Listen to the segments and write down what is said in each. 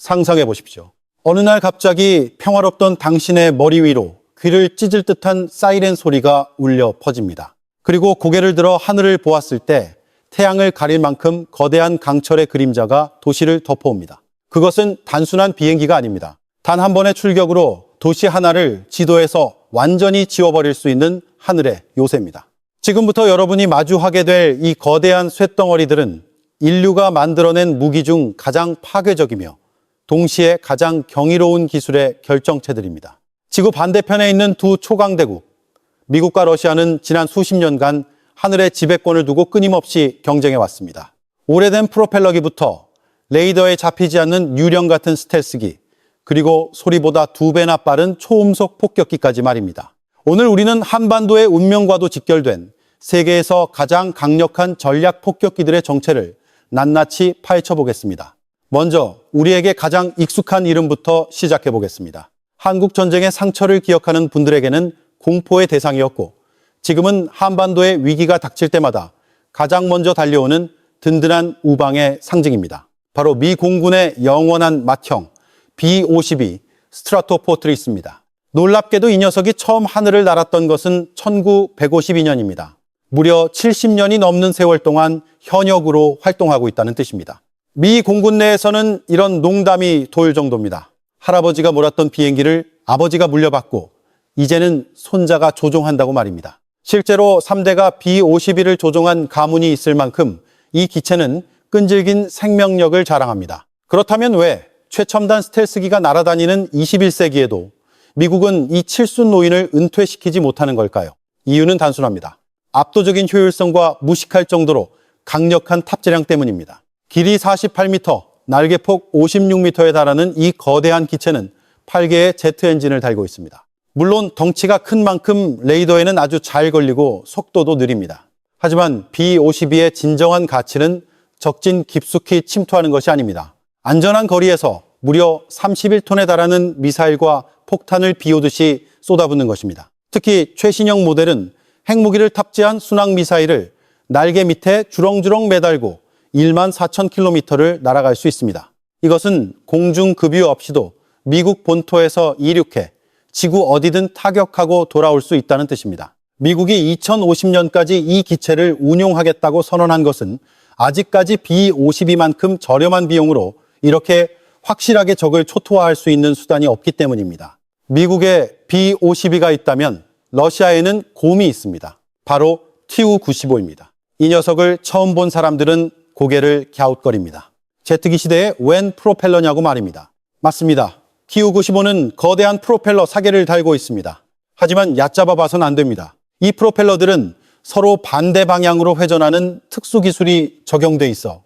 상상해 보십시오. 어느 날 갑자기 평화롭던 당신의 머리 위로 귀를 찢을 듯한 사이렌 소리가 울려 퍼집니다. 그리고 고개를 들어 하늘을 보았을 때 태양을 가릴 만큼 거대한 강철의 그림자가 도시를 덮어옵니다. 그것은 단순한 비행기가 아닙니다. 단 한 번의 출격으로 도시 하나를 지도에서 완전히 지워버릴 수 있는 하늘의 요새입니다. 지금부터 여러분이 마주하게 될 이 거대한 쇳덩어리들은 인류가 만들어낸 무기 중 가장 파괴적이며 동시에 가장 경이로운 기술의 결정체들입니다. 지구 반대편에 있는 두 초강대국, 미국과 러시아는 지난 수십 년간 하늘의 지배권을 두고 끊임없이 경쟁해 왔습니다. 오래된 프로펠러기부터 레이더에 잡히지 않는 유령 같은 스텔스기, 그리고 소리보다 2배나 빠른 초음속 폭격기까지 말입니다. 오늘 우리는 한반도의 운명과도 직결된 세계에서 가장 강력한 전략 폭격기들의 정체를 낱낱이 파헤쳐 보겠습니다. 먼저 우리에게 가장 익숙한 이름부터 시작해 보겠습니다. 한국 전쟁의 상처를 기억하는 분들에게는 공포의 대상이었고 지금은 한반도의 위기가 닥칠 때마다 가장 먼저 달려오는 든든한 우방의 상징입니다. 바로 미 공군의 영원한 맏형 B-52 스트라토포트리스입니다. 놀랍게도 이 녀석이 처음 하늘을 날았던 것은 1952년입니다. 무려 70년이 넘는 세월 동안 현역으로 활동하고 있다는 뜻입니다. 미 공군 내에서는 이런 농담이 돌 정도입니다. 할아버지가 몰았던 비행기를 아버지가 물려받고 이제는 손자가 조종한다고 말입니다. 실제로 3대가 B-52를 조종한 가문이 있을 만큼 이 기체는 끈질긴 생명력을 자랑합니다. 그렇다면 왜 최첨단 스텔스기가 날아다니는 21세기에도 미국은 이 칠순 노인을 은퇴시키지 못하는 걸까요? 이유는 단순합니다. 압도적인 효율성과 무식할 정도로 강력한 탑재량 때문입니다. 길이 48m, 날개폭 56m에 달하는 이 거대한 기체는 8개의 제트 엔진을 달고 있습니다. 물론 덩치가 큰 만큼 레이더에는 아주 잘 걸리고 속도도 느립니다. 하지만 B-52의 진정한 가치는 적진 깊숙이 침투하는 것이 아닙니다. 안전한 거리에서 무려 31톤에 달하는 미사일과 폭탄을 비오듯이 쏟아붓는 것입니다. 특히 최신형 모델은 핵무기를 탑재한 순항미사일을 날개 밑에 주렁주렁 매달고 14,000km를 날아갈 수 있습니다. 이것은 공중급유 없이도 미국 본토에서 이륙해 지구 어디든 타격하고 돌아올 수 있다는 뜻입니다. 미국이 2050년까지 이 기체를 운용하겠다고 선언한 것은 아직까지 B-52만큼 저렴한 비용으로 이렇게 확실하게 적을 초토화할 수 있는 수단이 없기 때문입니다. 미국에 B-52가 있다면 러시아에는 곰이 있습니다. 바로 Tu-95입니다. 이 녀석을 처음 본 사람들은 고개를 갸웃거립니다. 제트기 시대에 웬 프로펠러냐고 말입니다. 맞습니다. Tu-95는 거대한 프로펠러 사계를 달고 있습니다. 하지만 얕잡아 봐선 안 됩니다. 이 프로펠러들은 서로 반대 방향으로 회전하는 특수기술이 적용돼 있어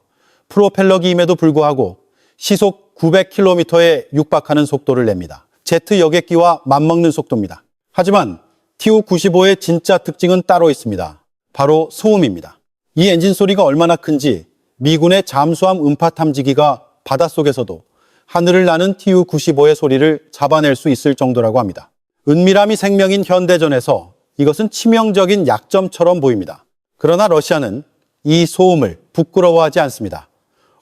프로펠러기임에도 불구하고 시속 900km에 육박하는 속도를 냅니다. 제트 여객기와 맞먹는 속도입니다. 하지만 Tu-95의 진짜 특징은 따로 있습니다. 바로 소음입니다. 이 엔진 소리가 얼마나 큰지 미군의 잠수함 음파 탐지기가 바닷속에서도 하늘을 나는 Tu-95의 소리를 잡아낼 수 있을 정도라고 합니다. 은밀함이 생명인 현대전에서 이것은 치명적인 약점처럼 보입니다. 그러나 러시아는 이 소음을 부끄러워하지 않습니다.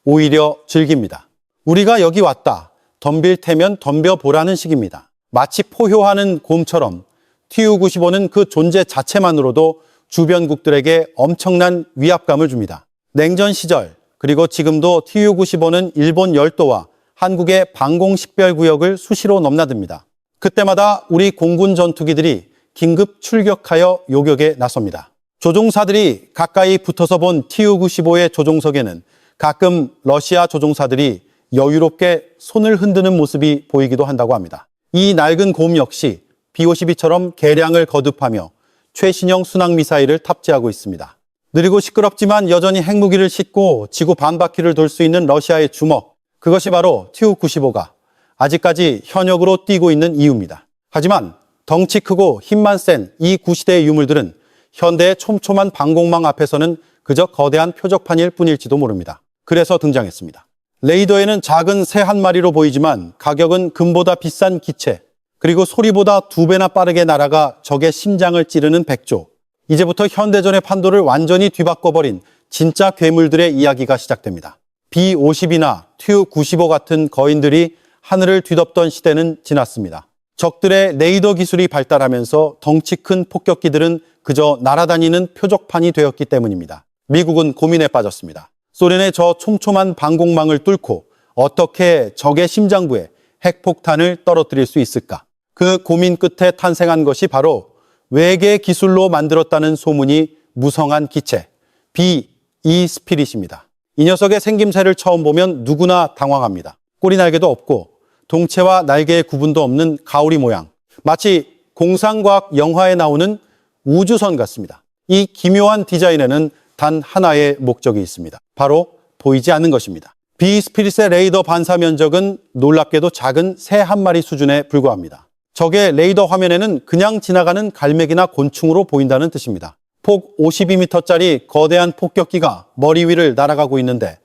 오히려 즐깁니다. 우리가 여기 왔다. 덤빌 테면 덤벼보라는 식입니다. 마치 포효하는 곰처럼 Tu-95는 그 존재 자체만으로도 주변국들에게 엄청난 위압감을 줍니다. 냉전 시절 그리고 지금도 Tu-95는 일본 열도와 한국의 방공식별구역을 수시로 넘나듭니다. 그때마다 우리 공군 전투기들이 긴급 출격하여 요격에 나섭니다. 조종사들이 가까이 붙어서 본 Tu-95의 조종석에는 가끔 러시아 조종사들이 여유롭게 손을 흔드는 모습이 보이기도 한다고 합니다. 이 낡은 곰 역시 B-52처럼 개량을 거듭하며 최신형 순항미사일을 탑재하고 있습니다. 느리고 시끄럽지만 여전히 핵무기를 싣고 지구 반바퀴를 돌 수 있는 러시아의 주먹, 그것이 바로 Tu-95가 아직까지 현역으로 뛰고 있는 이유입니다. 하지만 덩치 크고 힘만 센 이 구시대의 유물들은 현대의 촘촘한 방공망 앞에서는 그저 거대한 표적판일 뿐일지도 모릅니다. 그래서 등장했습니다. 레이더에는 작은 새 한 마리로 보이지만 가격은 금보다 비싼 기체, 그리고 소리보다 2배나 빠르게 날아가 적의 심장을 찌르는 백조. 이제부터 현대전의 판도를 완전히 뒤바꿔버린 진짜 괴물들의 이야기가 시작됩니다. B-50이나 TU-95 같은 거인들이 하늘을 뒤덮던 시대는 지났습니다. 적들의 레이더 기술이 발달하면서 덩치 큰 폭격기들은 그저 날아다니는 표적판이 되었기 때문입니다. 미국은 고민에 빠졌습니다. 소련의 저 촘촘한 방공망을 뚫고 어떻게 적의 심장부에 핵폭탄을 떨어뜨릴 수 있을까? 그 고민 끝에 탄생한 것이 바로 외계 기술로 만들었다는 소문이 무성한 기체, B-2 스피릿입니다. 이 녀석의 생김새를 처음 보면 누구나 당황합니다. 꼬리 날개도 없고 동체와 날개의 구분도 없는 가오리 모양. 마치 공상과학 영화에 나오는 우주선 같습니다. 이 기묘한 디자인에는 단 하나의 목적이 있습니다. 바로 보이지 않는 것입니다. B-스피릿의 레이더 반사 면적은 놀랍게도 작은 새 한 마리 수준에 불과합니다. 적의 레이더 화면에는 그냥 지나가는 갈매기나 곤충으로 보인다는 뜻입니다. 폭 52m짜리 거대한 폭격기가 머리 위를 날아가고 있는데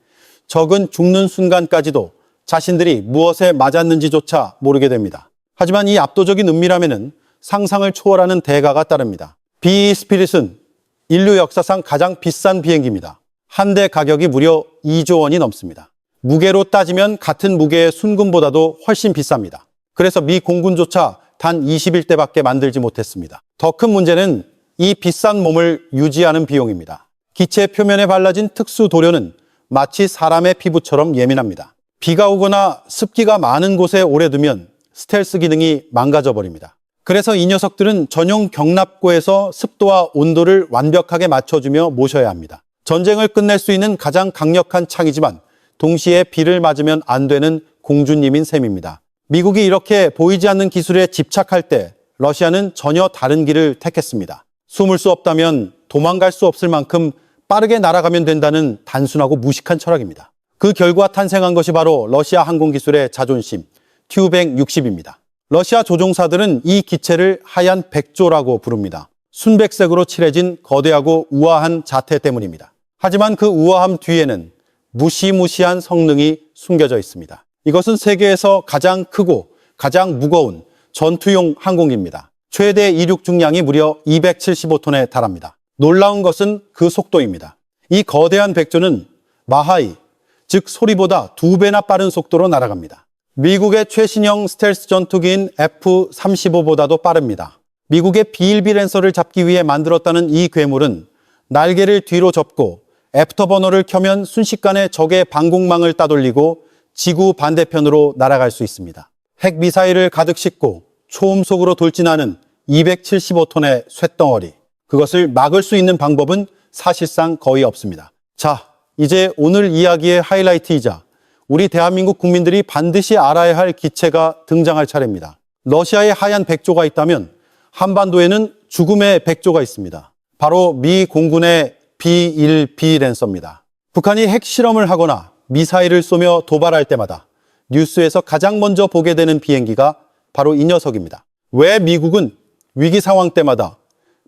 적은 죽는 순간까지도 자신들이 무엇에 맞았는지조차 모르게 됩니다. 하지만 이 압도적인 은밀함에는 상상을 초월하는 대가가 따릅니다. B-스피릿은 인류 역사상 가장 비싼 비행기입니다. 한 대 가격이 무려 2조 원이 넘습니다. 무게로 따지면 같은 무게의 순금보다도 훨씬 비쌉니다. 그래서 미 공군조차 단 21대밖에 만들지 못했습니다. 더 큰 문제는 이 비싼 몸을 유지하는 비용입니다. 기체 표면에 발라진 특수 도료는 마치 사람의 피부처럼 예민합니다. 비가 오거나 습기가 많은 곳에 오래 두면 스텔스 기능이 망가져 버립니다. 그래서 이 녀석들은 전용 경납고에서 습도와 온도를 완벽하게 맞춰주며 모셔야 합니다. 전쟁을 끝낼 수 있는 가장 강력한 창이지만 동시에 비를 맞으면 안 되는 공주님인 셈입니다. 미국이 이렇게 보이지 않는 기술에 집착할 때 러시아는 전혀 다른 길을 택했습니다. 숨을 수 없다면 도망갈 수 없을 만큼 빠르게 날아가면 된다는 단순하고 무식한 철학입니다. 그 결과 탄생한 것이 바로 러시아 항공기술의 자존심, TU-160입니다. 러시아 조종사들은 이 기체를 하얀 백조라고 부릅니다. 순백색으로 칠해진 거대하고 우아한 자태 때문입니다. 하지만 그 우아함 뒤에는 무시무시한 성능이 숨겨져 있습니다. 이것은 세계에서 가장 크고 가장 무거운 전투용 항공기입니다. 최대 이륙 중량이 무려 275톤에 달합니다. 놀라운 것은 그 속도입니다. 이 거대한 백조는 마하이, 즉 소리보다 2배나 빠른 속도로 날아갑니다. 미국의 최신형 스텔스 전투기인 F-35보다도 빠릅니다. 미국의 B-1B 랜서를 잡기 위해 만들었다는 이 괴물은 날개를 뒤로 접고 애프터버너를 켜면 순식간에 적의 방공망을 따돌리고 지구 반대편으로 날아갈 수 있습니다. 핵미사일을 가득 싣고 초음속으로 돌진하는 275톤의 쇳덩어리. 그것을 막을 수 있는 방법은 사실상 거의 없습니다. 자, 이제 오늘 이야기의 하이라이트이자 우리 대한민국 국민들이 반드시 알아야 할 기체가 등장할 차례입니다. 러시아의 하얀 백조가 있다면 한반도에는 죽음의 백조가 있습니다. 바로 미 공군의 B-1B 랜서입니다. 북한이 핵실험을 하거나 미사일을 쏘며 도발할 때마다 뉴스에서 가장 먼저 보게 되는 비행기가 바로 이 녀석입니다. 왜 미국은 위기 상황 때마다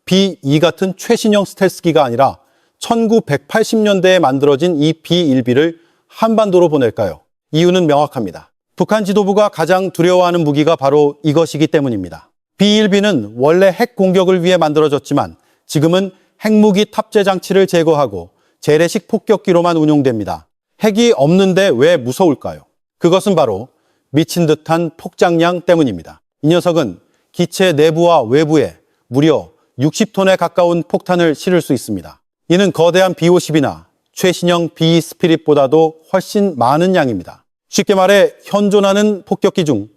B-2 같은 최신형 스텔스기가 아니라 1980년대에 만들어진 이 B-1B를 한반도로 보낼까요? 이유는 명확합니다. 북한 지도부가 가장 두려워하는 무기가 바로 이것이기 때문입니다. B-1B는 원래 핵 공격을 위해 만들어졌지만 지금은 핵무기 탑재 장치를 제거하고 재래식 폭격기로만 운용됩니다. 핵이 없는데 왜 무서울까요? 그것은 바로 미친 듯한 폭장량 때문입니다. 이 녀석은 기체 내부와 외부에 무려 60톤에 가까운 폭탄을 실을 수 있습니다. 이는 거대한 B-50이나 최신형 B-스피릿보다도 훨씬 많은 양입니다. 쉽게 말해 현존하는 폭격기 중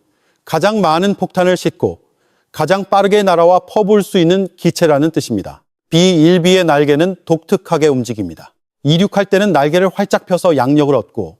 가장 많은 폭탄을 싣고 가장 빠르게 날아와 퍼부을 수 있는 기체라는 뜻입니다. B-1B의 날개는 독특하게 움직입니다. 이륙할 때는 날개를 활짝 펴서 양력을 얻고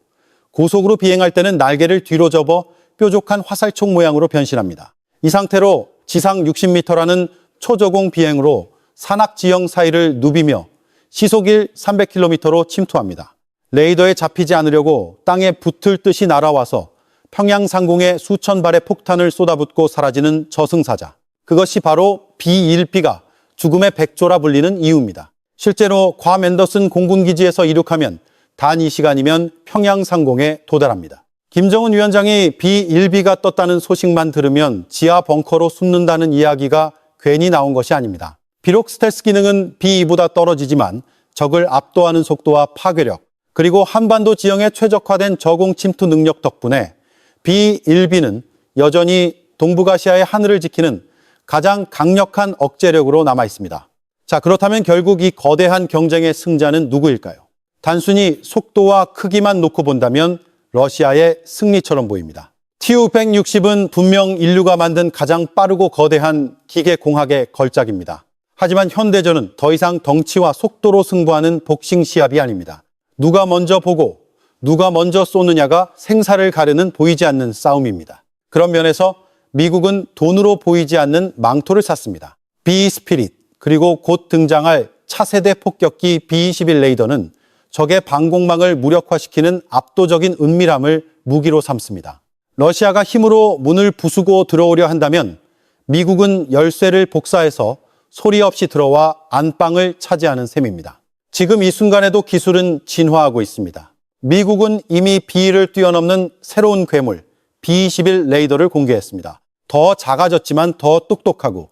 고속으로 비행할 때는 날개를 뒤로 접어 뾰족한 화살촉 모양으로 변신합니다. 이 상태로 지상 60m라는 초저공 비행으로 산악지형 사이를 누비며 시속일 300km로 침투합니다. 레이더에 잡히지 않으려고 땅에 붙을 듯이 날아와서 평양 상공에 수천 발의 폭탄을 쏟아붓고 사라지는 저승사자. 그것이 바로 B-1B가 죽음의 백조라 불리는 이유입니다. 실제로 괌 앤더슨 공군기지에서 이륙하면 단 2시간이면 평양 상공에 도달합니다. 김정은 위원장이 B-1B가 떴다는 소식만 들으면 지하 벙커로 숨는다는 이야기가 괜히 나온 것이 아닙니다. 비록 스텔스 기능은 B-2보다 떨어지지만 적을 압도하는 속도와 파괴력, 그리고 한반도 지형에 최적화된 저공 침투 능력 덕분에 B-1B는 여전히 동북아시아의 하늘을 지키는 가장 강력한 억제력으로 남아 있습니다. 자, 그렇다면 결국 이 거대한 경쟁의 승자는 누구일까요? 단순히 속도와 크기만 놓고 본다면 러시아의 승리처럼 보입니다. Tu-160은 분명 인류가 만든 가장 빠르고 거대한 기계공학의 걸작입니다. 하지만 현대전은 더 이상 덩치와 속도로 승부하는 복싱 시합이 아닙니다. 누가 먼저 보고 누가 먼저 쏘느냐가 생사를 가르는 보이지 않는 싸움입니다. 그런 면에서 미국은 돈으로 보이지 않는 망토를 샀습니다. B-스피릿 그리고 곧 등장할 차세대 폭격기 B-21 레이더는 적의 방공망을 무력화시키는 압도적인 은밀함을 무기로 삼습니다. 러시아가 힘으로 문을 부수고 들어오려 한다면 미국은 열쇠를 복사해서 소리 없이 들어와 안방을 차지하는 셈입니다. 지금 이 순간에도 기술은 진화하고 있습니다. 미국은 이미 B를 뛰어넘는 새로운 괴물 B-21 레이더를 공개했습니다. 더 작아졌지만 더 똑똑하고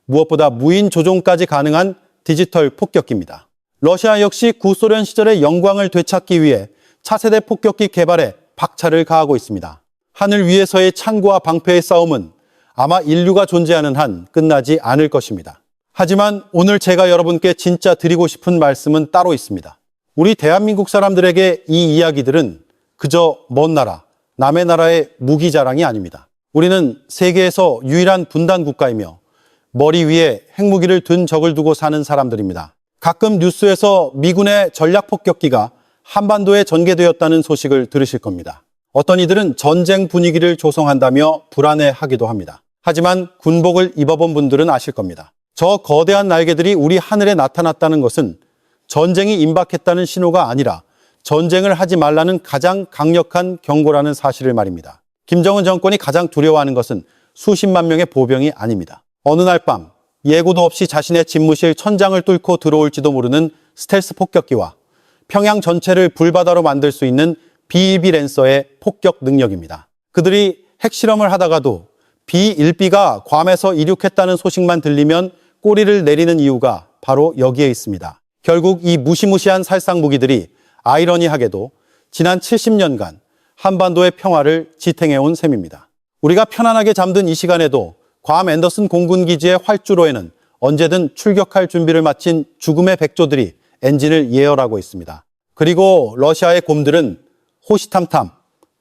무엇보다 무인 조종까지 가능한 디지털 폭격기입니다. 러시아 역시 구소련 시절의 영광을 되찾기 위해 차세대 폭격기 개발에 박차를 가하고 있습니다. 하늘 위에서의 창과 방패의 싸움은 아마 인류가 존재하는 한 끝나지 않을 것입니다. 하지만 오늘 제가 여러분께 진짜 드리고 싶은 말씀은 따로 있습니다. 우리 대한민국 사람들에게 이 이야기들은 그저 먼 나라, 남의 나라의 무기 자랑이 아닙니다. 우리는 세계에서 유일한 분단 국가이며 머리 위에 핵무기를 든 적을 두고 사는 사람들입니다. 가끔 뉴스에서 미군의 전략폭격기가 한반도에 전개되었다는 소식을 들으실 겁니다. 어떤 이들은 전쟁 분위기를 조성한다며 불안해하기도 합니다. 하지만 군복을 입어본 분들은 아실 겁니다. 저 거대한 날개들이 우리 하늘에 나타났다는 것은 전쟁이 임박했다는 신호가 아니라 전쟁을 하지 말라는 가장 강력한 경고라는 사실을 말입니다. 김정은 정권이 가장 두려워하는 것은 수십만 명의 보병이 아닙니다. 어느 날 밤 예고도 없이 자신의 집무실 천장을 뚫고 들어올지도 모르는 스텔스 폭격기와 평양 전체를 불바다로 만들 수 있는 B-2B 랜서의 폭격 능력입니다. 그들이 핵실험을 하다가도 B-1B가 괌에서 이륙했다는 소식만 들리면 꼬리를 내리는 이유가 바로 여기에 있습니다. 결국 이 무시무시한 살상 무기들이 아이러니하게도 지난 70년간 한반도의 평화를 지탱해온 셈입니다. 우리가 편안하게 잠든 이 시간에도 괌 앤더슨 공군기지의 활주로에는 언제든 출격할 준비를 마친 죽음의 백조들이 엔진을 예열하고 있습니다. 그리고 러시아의 곰들은 호시탐탐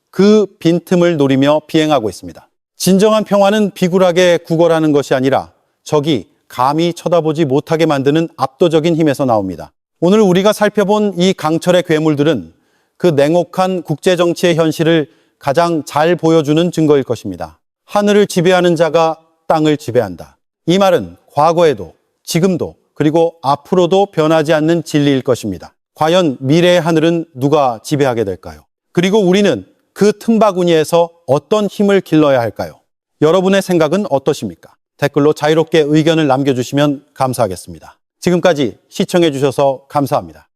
그 빈틈을 노리며 비행하고 있습니다. 진정한 평화는 비굴하게 구걸하는 것이 아니라 적이 감히 쳐다보지 못하게 만드는 압도적인 힘에서 나옵니다. 오늘 우리가 살펴본 이 강철의 괴물들은 그 냉혹한 국제정치의 현실을 가장 잘 보여주는 증거일 것입니다. 하늘을 지배하는 자가 땅을 지배한다. 이 말은 과거에도 지금도 그리고 앞으로도 변하지 않는 진리일 것입니다. 과연 미래의 하늘은 누가 지배하게 될까요? 그리고 우리는 그 틈바구니에서 어떤 힘을 길러야 할까요? 여러분의 생각은 어떠십니까? 댓글로 자유롭게 의견을 남겨주시면 감사하겠습니다. 지금까지 시청해 주셔서 감사합니다.